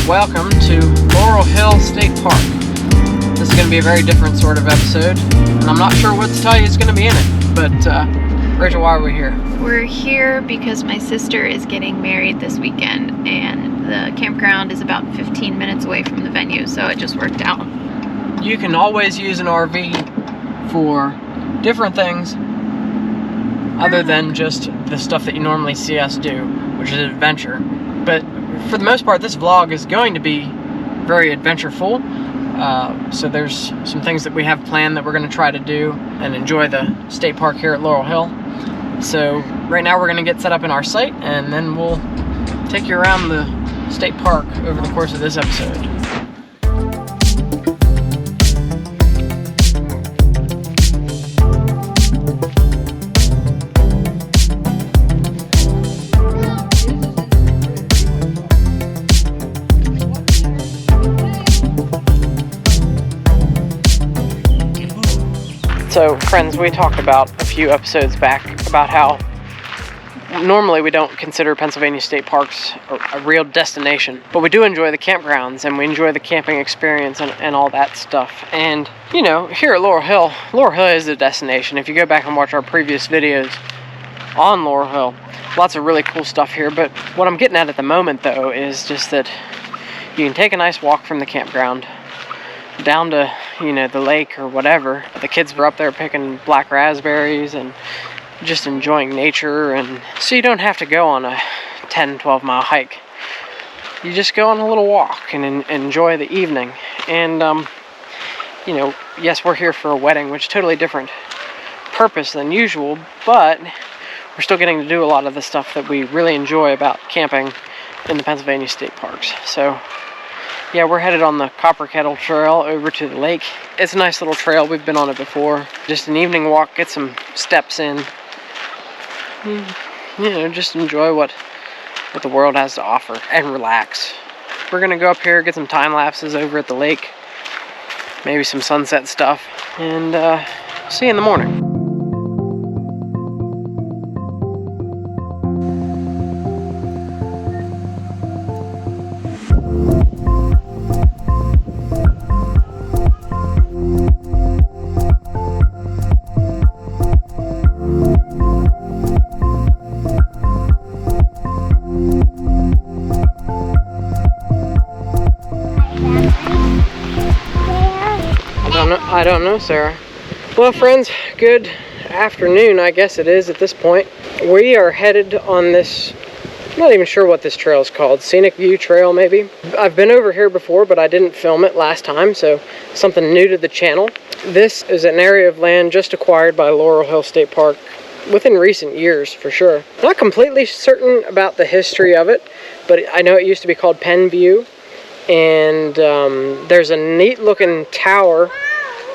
Welcome to Laurel Hill State Park. This is going to be a very different sort of episode, and I'm not sure what to tell you is going to be in it, but Rachel, why are we here? We're here because my sister is getting married this weekend, and the campground is about 15 minutes away from the venue, so it just worked out. You can always use an RV for different things other than just the stuff that you normally see us do, which is adventure. But for the most part, this vlog is going to be very adventureful. So there's some things that we have planned that we're going to try to do and enjoy the state park here at Laurel Hill. So right now we're going to get set up in our site, and then we'll take you around the state park over the course of this episode. So friends, we talked about a few episodes back about how normally we don't consider Pennsylvania state parks a real destination, but we do enjoy the campgrounds and we enjoy the camping experience and all that stuff. And you know, here at Laurel Hill is a destination. If you go back and watch our previous videos on Laurel Hill, lots of really cool stuff here. But what I'm getting at the moment though is just that you can take a nice walk from the campground down to, you know, the lake or whatever. The kids were up there picking black raspberries and just enjoying nature, and so you don't have to go on a 10-12 mile hike. You just go on a little walk and enjoy the evening. And you know, yes, we're here for a wedding, which is totally different purpose than usual, but we're still getting to do a lot of the stuff that we really enjoy about camping in the Pennsylvania state parks. So yeah, we're headed on the Copper Kettle Trail over to the lake. It's a nice little trail. We've been on it before. Just an evening walk, get some steps in. You know, just enjoy what the world has to offer and relax. We're gonna go up here, get some time lapses over at the lake, maybe some sunset stuff, and see you in the morning. I don't know, Sarah. Well, friends, good afternoon, I guess it is at this point. We are headed on this, I'm not even sure what this trail is called, Scenic View Trail maybe. I've been over here before, but I didn't film it last time, so something new to the channel. This is an area of land just acquired by Laurel Hill State Park within recent years, for sure. Not completely certain about the history of it, but I know it used to be called Penn View, and there's a neat looking tower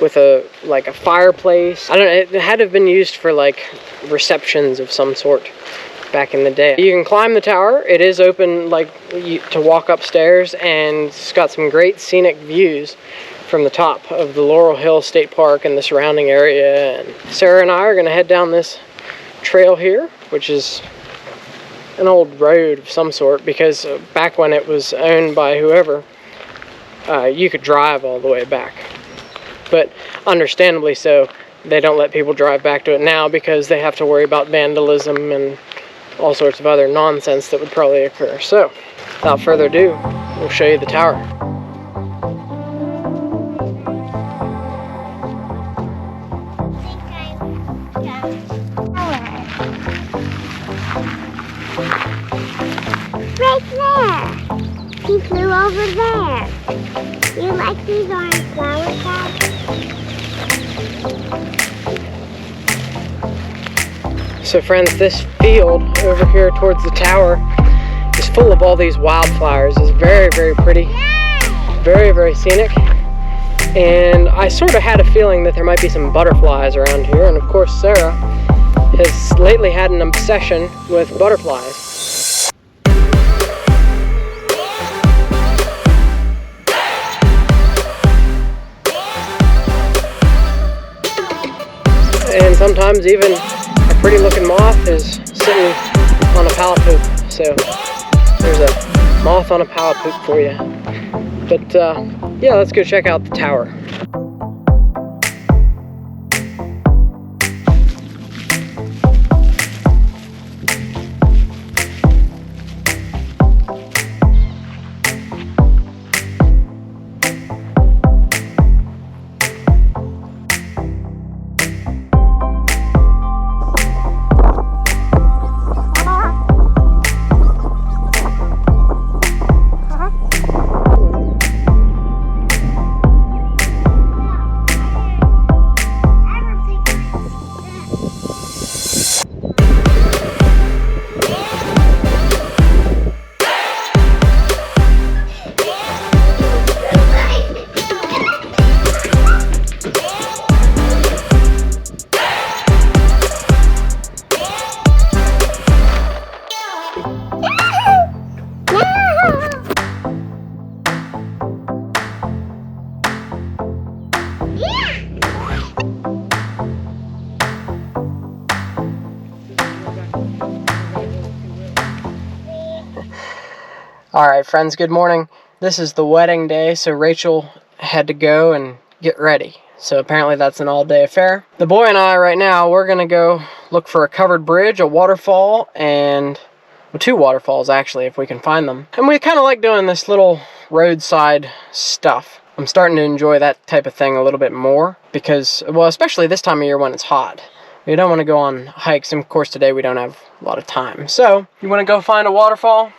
with a fireplace. I don't know, it had to have been used for like receptions of some sort back in the day. You can climb the tower. It is open to walk upstairs, and it's got some great scenic views from the top of the Laurel Hill State Park and the surrounding area. And Sarah and I are gonna head down this trail here, which is an old road of some sort, because back when it was owned by whoever, you could drive all the way back. But understandably so, they don't let people drive back to it now because they have to worry about vandalism and all sorts of other nonsense that would probably occur. So, without further ado, we'll show you the tower. Right there! He flew over there. You like these orange flower caps? So friends, this field over here towards the tower is full of all these wildflowers. It's very, very pretty, very, very scenic. And I sort of had a feeling that there might be some butterflies around here. And of course, Sarah has lately had an obsession with butterflies. And sometimes even a pretty looking moth is sitting on a pallet poop. So there's a moth on a pallet poop for you. But yeah, let's go check out the tower. Alright friends, good morning. This is the wedding day, so Rachel had to go and get ready. So apparently that's an all-day affair. The boy and I right now, we're going to go look for a covered bridge, a waterfall, and well, 2 waterfalls actually, if we can find them. And we kind of like doing this little roadside stuff. I'm starting to enjoy that type of thing a little bit more because, well, especially this time of year when it's hot. We don't want to go on hikes, and of course today we don't have a lot of time. So, you want to go find a waterfall?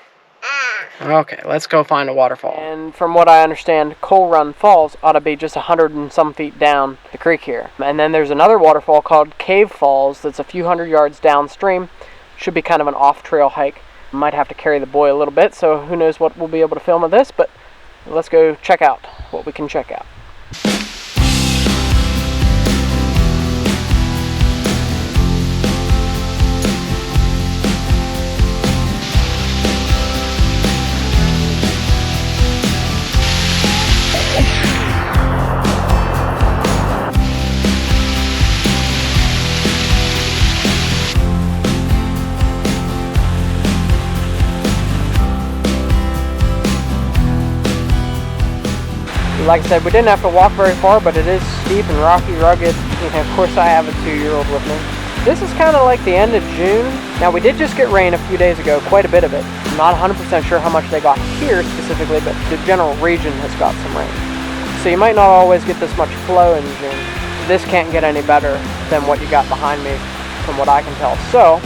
Okay, let's go find a waterfall. And from what I understand, Coal Run Falls ought to be just 100 and some feet down the creek here. And then there's another waterfall called Cave Falls that's a few hundred yards downstream. Should be kind of an off-trail hike. Might have to carry the boy a little bit, so who knows what we'll be able to film of this, but let's go check out what we can check out. Like I said, we didn't have to walk very far, but it is steep and rocky, rugged. And of course I have a 2-year-old with me. This is kind of like the end of June. Now we did just get rain a few days ago, quite a bit of it. I'm not 100% sure how much they got here specifically, but the general region has got some rain. So you might not always get this much flow in June. This can't get any better than what you got behind me, from what I can tell. So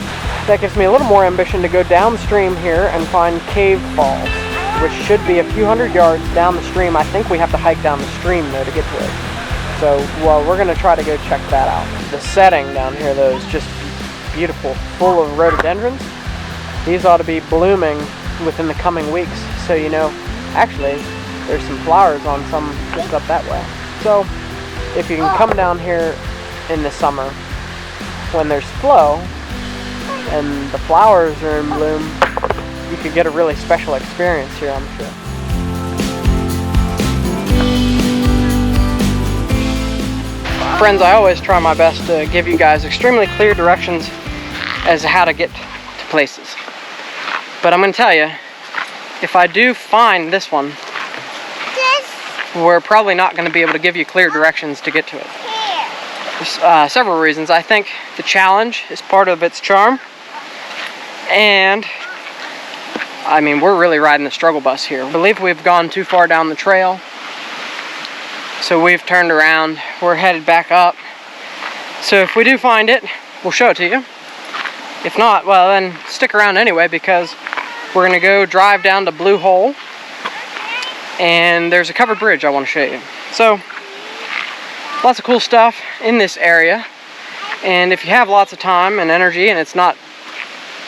that gives me a little more ambition to go downstream here and find Cave Falls, which should be a few hundred yards down the stream. I think we have to hike down the stream though to get to it. So, well, we're gonna try to go check that out. The setting down here though is just beautiful, full of rhododendrons. These ought to be blooming within the coming weeks. So, you know, actually, there's some flowers on some just up that way. So, if you can come down here in the summer when there's flow and the flowers are in bloom, you could get a really special experience here, I'm sure. Friends, I always try my best to give you guys extremely clear directions as to how to get to places. But I'm going to tell you, if I do find this one, we're probably not going to be able to give you clear directions to get to it. There's several reasons. I think the challenge is part of its charm, and I mean, we're really riding the struggle bus here. I believe we've gone too far down the trail, so we've turned around. We're headed back up. So if we do find it, we'll show it to you. If not, well then stick around anyway, because we're gonna go drive down to Blue Hole, and there's a covered bridge I want to show you. So lots of cool stuff in this area, and if you have lots of time and energy and it's not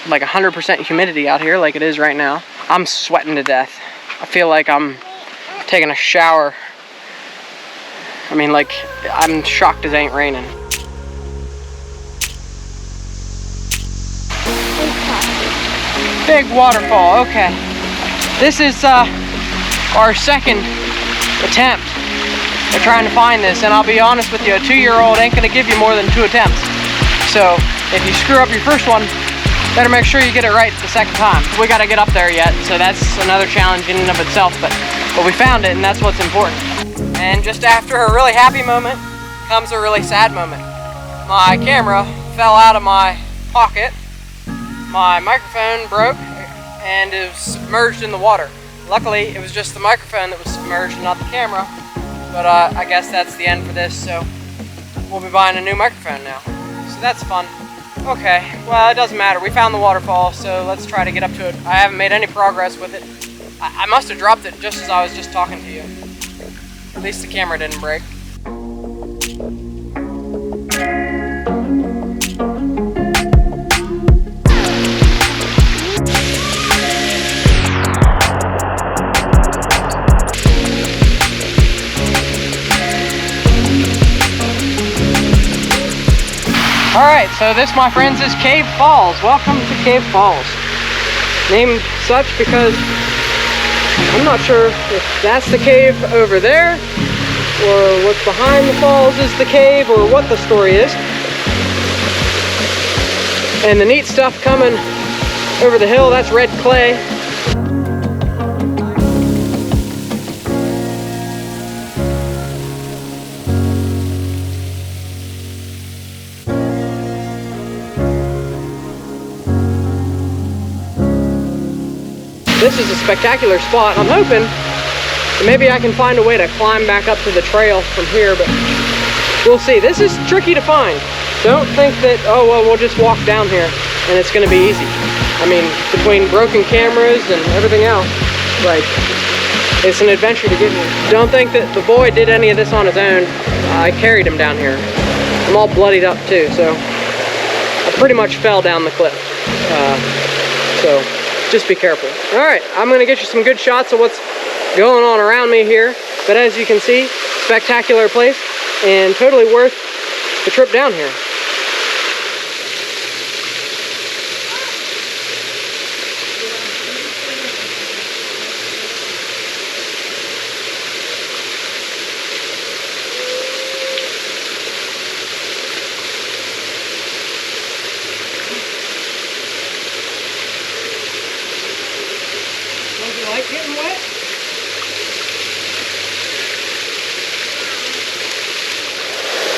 like 100% humidity out here like it is right now, I'm sweating to death. I feel like I'm taking a shower. I mean, like, I'm shocked it ain't raining. Big waterfall, okay. This is our second attempt at trying to find this, and I'll be honest with you, a 2-year-old ain't gonna give you more than 2 attempts. So if you screw up your first one, better make sure you get it right the second time. We gotta get up there yet, so that's another challenge in and of itself, but But we found it, and that's what's important. And just after a really happy moment comes a really sad moment. My camera fell out of my pocket, my microphone broke, and it was submerged in the water. Luckily, it was just the microphone that was submerged and not the camera. But I guess that's the end for this, so we'll be buying a new microphone now. So that's fun. Okay, well, it doesn't matter. We found the waterfall, so let's try to get up to it. I haven't made any progress with it. I must have dropped it just as I was just talking to you. At least the camera didn't break. Alright, so this, my friends, is Cave Falls. Welcome to Cave Falls. Named such because I'm not sure if that's the cave over there, or what's behind the falls is the cave, or what the story is. And the neat stuff coming over the hill, that's red clay. This is a spectacular spot. I'm hoping maybe I can find a way to climb back up to the trail from here, but we'll see. This is tricky to find. Don't think that, oh, well, we'll just walk down here and it's gonna be easy. I mean, between broken cameras and everything else, like, it's an adventure to get here. Don't think that the boy did any of this on his own. I carried him down here. I'm all bloodied up too, so I pretty much fell down the cliff. So just be careful. All right, I'm gonna get you some good shots of what's going on around me here. But as you can see, spectacular place and totally worth the trip down here. Like getting wet?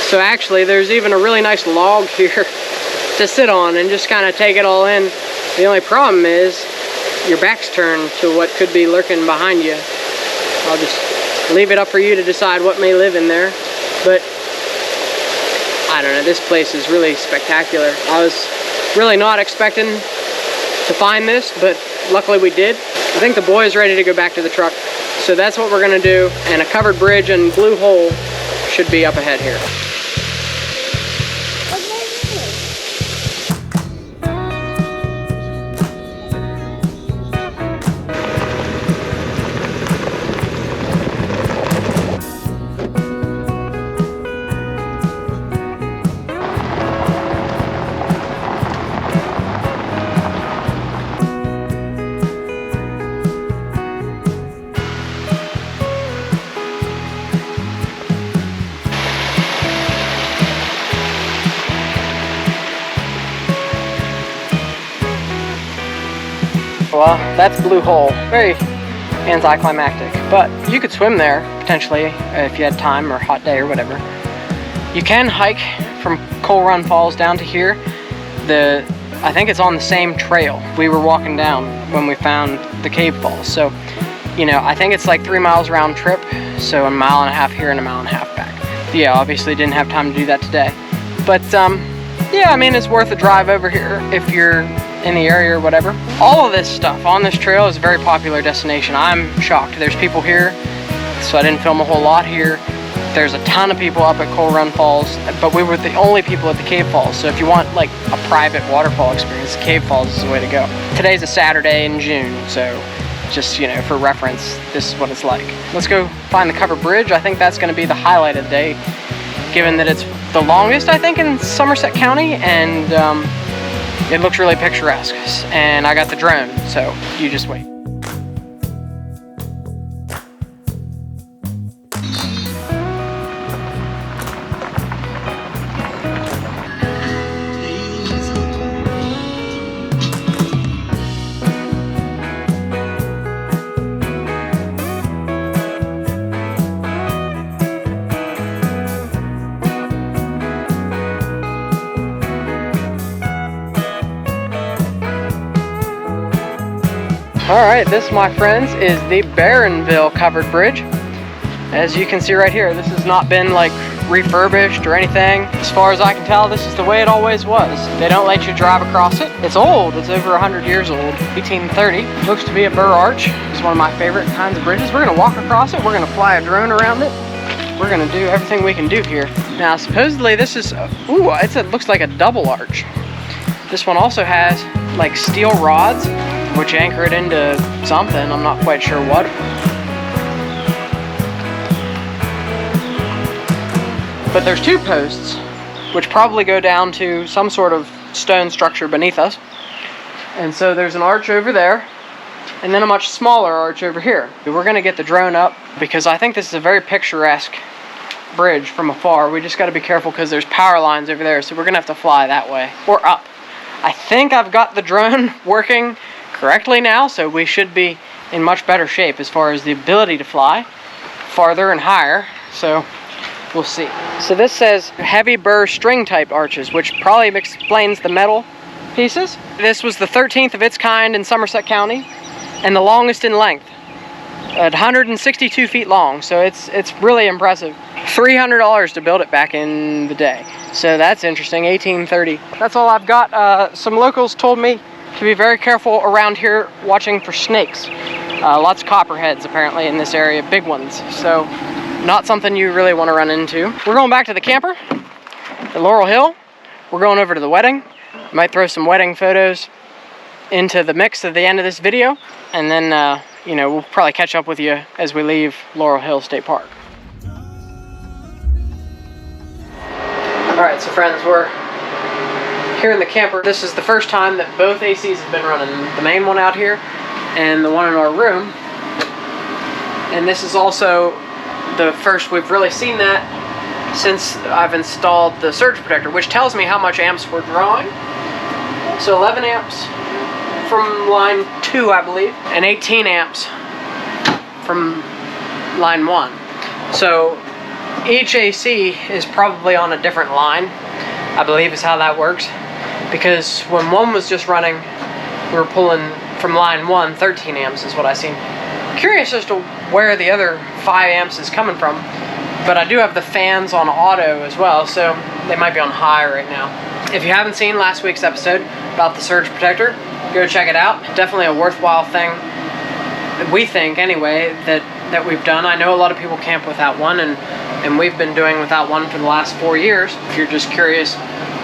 So actually there's even a really nice log here to sit on and just kind of take it all in. The only problem is your back's turned to what could be lurking behind you. I'll just leave it up for you to decide what may live in there. But I don't know, this place is really spectacular. I was really not expecting to find this, but luckily we did. I think the boy is ready to go back to the truck. So that's what we're gonna do. And a covered bridge and blue hole should be up ahead here. Well, that's Blue Hole. Very anticlimactic, but you could swim there potentially if you had time or hot day or whatever. You can hike from Coal Run Falls down to here. I think it's on the same trail we were walking down when we found the Cave Falls. So, you know, I think it's like 3 miles round trip, so a mile and a half here and a mile and a half back. Yeah, obviously didn't have time to do that today, but yeah, I mean, it's worth a drive over here if you're in the area or whatever. All of this stuff on this trail is a very popular destination. I'm shocked. There's people here, so I didn't film a whole lot here. There's a ton of people up at Coal Run Falls, but we were the only people at the Cave Falls. So if you want like a private waterfall experience, Cave Falls is the way to go. Today's a Saturday in June, so just, you know, for reference, this is what it's like. Let's go find the covered bridge. I think that's going to be the highlight of the day, given that it's the longest, I think, in Somerset County, and it looks really picturesque. And I got the drone, so you just wait. All right, this, my friends, is the Barronvale covered bridge. As you can see right here, this has not been like refurbished or anything. As far as I can tell, this is the way it always was. They don't let you drive across it. It's old, it's over 100 years old, 1830. Looks to be a burr arch. It's one of my favorite kinds of bridges. We're gonna walk across it, we're gonna fly a drone around it. We're gonna do everything we can do here. Now, supposedly this is, it looks like a double arch. This one also has like steel rods, which anchor it into something, I'm not quite sure what. But there's two posts, which probably go down to some sort of stone structure beneath us. And so there's an arch over there, and then a much smaller arch over here. We're gonna get the drone up, because I think this is a very picturesque bridge from afar. We just gotta be careful because there's power lines over there, so we're gonna have to fly that way, or up. I think I've got the drone working correctly now, so we should be in much better shape as far as the ability to fly farther and higher, so we'll see. So this says heavy burr string type arches, which probably explains the metal pieces. This was the 13th of its kind in Somerset County, and the longest in length, at 162 feet long, so it's really impressive. $300 to build it back in the day, so that's interesting. 1830. That's all I've got. Some locals told me to be very careful around here watching for snakes. Lots of copperheads apparently in this area, big ones, so not something you really want to run into. We're going back to the camper at Laurel Hill. We're going over to the wedding. Might throw some wedding photos into the mix at the end of this video, and then you know, we'll probably catch up with you as we leave Laurel Hill State Park. Alright, so friends, we're here in the camper. This is the first time that both ACs have been running, the main one out here and the one in our room. And this is also the first we've really seen that since I've installed the surge protector, which tells me how much amps we're drawing. So 11 amps from line 2, I believe, and 18 amps from line 1. So each AC is probably on a different line, I believe is how that works, because when one was just running, we were pulling from line 1 13 amps is what I seen. Curious as to where the other 5 amps is coming from, but I do have the fans on auto as well, so they might be on high right now. If you haven't seen last week's episode about the surge protector, go check it out. Definitely a worthwhile thing, we think anyway, that we've done. I know a lot of people camp without one, and we've been doing without one for the last 4 years. If you're just curious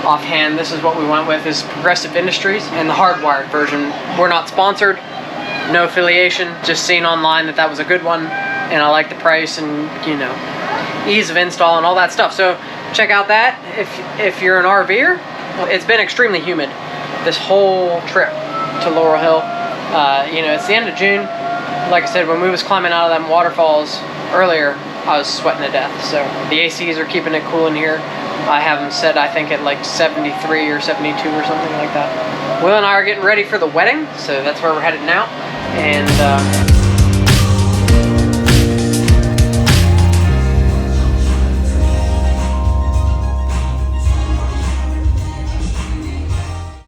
offhand, this is what we went with, is Progressive Industries and the hardwired version. We're not sponsored, no affiliation, just seen online that was a good one, and I like the price and, you know, ease of install and all that stuff. So check out that if you're an RVer. It's been extremely humid this whole trip to Laurel Hill. You know, it's the end of June. Like I said, when we was climbing out of them waterfalls earlier, I was sweating to death. So the ACs are keeping it cool in here. I have them set, I think, at like 73 or 72 or something like that. Will and I are getting ready for the wedding, so that's where we're headed now. And